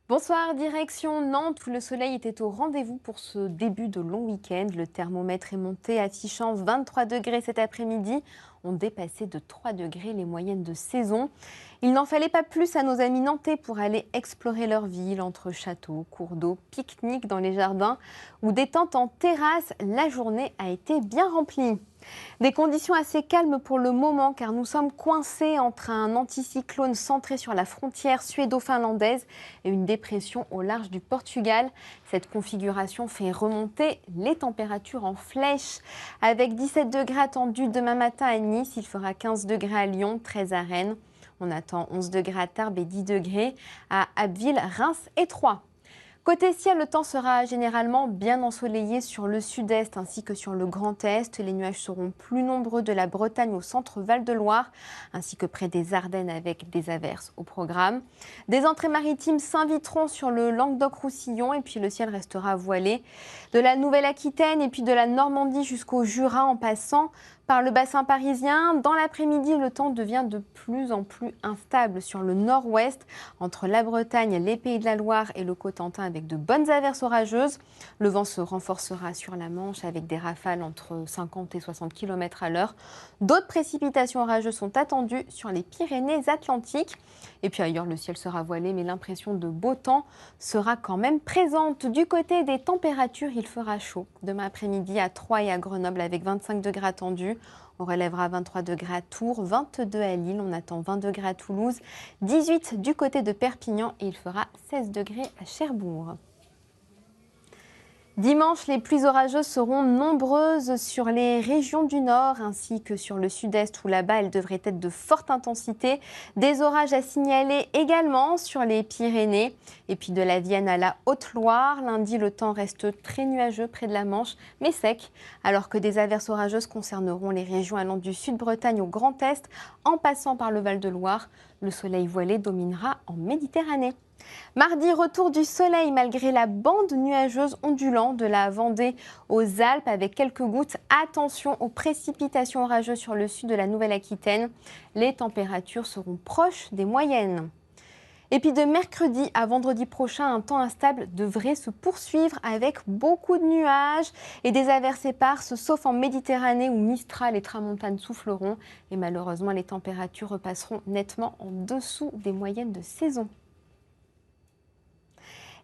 Bonsoir, direction Nantes où le soleil était au rendez-vous pour ce début de long week-end. Le thermomètre est monté affichant 23 degrés cet après-midi. On dépassait de 3 degrés les moyennes de saison. Il n'en fallait pas plus à nos amis nantais pour aller explorer leur ville entre châteaux, cours d'eau, pique-nique dans les jardins ou détente en terrasse. La journée a été bien remplie. Des conditions assez calmes pour le moment car nous sommes coincés entre un anticyclone centré sur la frontière suédo-finlandaise et une dépression au large du Portugal. Cette configuration fait remonter les températures en flèche. Avec 17 degrés attendus demain matin à Nice, il fera 15 degrés à Lyon, 13 à Rennes. On attend 11 degrés à Tarbes et 10 degrés à Abbeville, Reims et Troyes. Côté ciel, le temps sera généralement bien ensoleillé sur le sud-est ainsi que sur le Grand Est. Les nuages seront plus nombreux de la Bretagne au centre Val-de-Loire ainsi que près des Ardennes avec des averses au programme. Des entrées maritimes s'inviteront sur le Languedoc-Roussillon et puis le ciel restera voilé. De la Nouvelle-Aquitaine et puis de la Normandie jusqu'au Jura en passant par le bassin parisien. Dans l'après-midi, le temps devient de plus en plus instable sur le nord-ouest, entre la Bretagne, les Pays de la Loire et le Cotentin avec de bonnes averses orageuses. Le vent se renforcera sur la Manche avec des rafales entre 50 et 60 km à l'heure. D'autres précipitations orageuses sont attendues sur les Pyrénées-Atlantiques. Et puis ailleurs, le ciel sera voilé, mais l'impression de beau temps sera quand même présente. Du côté des températures, il fera chaud. Demain après-midi à Troyes et à Grenoble avec 25 degrés attendus. On relèvera 23 degrés à Tours, 22 à Lille, on attend 20 degrés à Toulouse, 18 du côté de Perpignan et il fera 16 degrés à Cherbourg. Dimanche, les pluies orageuses seront nombreuses sur les régions du nord ainsi que sur le sud-est où là-bas elles devraient être de forte intensité. Des orages à signaler également sur les Pyrénées et puis de la Vienne à la Haute-Loire. Lundi, le temps reste très nuageux près de la Manche mais sec alors que des averses orageuses concerneront les régions allant du Sud-Bretagne au Grand Est en passant par le Val-de-Loire. Le soleil voilé dominera en Méditerranée. Mardi, retour du soleil malgré la bande nuageuse ondulante de la Vendée aux Alpes avec quelques gouttes. Attention aux précipitations orageuses sur le sud de la Nouvelle-Aquitaine. Les températures seront proches des moyennes. Et puis de mercredi à vendredi prochain, un temps instable devrait se poursuivre avec beaucoup de nuages et des averses éparses, sauf en Méditerranée où Mistral et Tramontane souffleront. Et malheureusement, les températures repasseront nettement en dessous des moyennes de saison.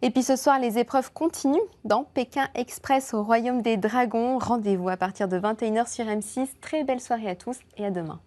Et puis ce soir, les épreuves continuent dans Pékin Express au Royaume des Dragons. Rendez-vous à partir de 21 h sur M6. Très belle soirée à tous et à demain.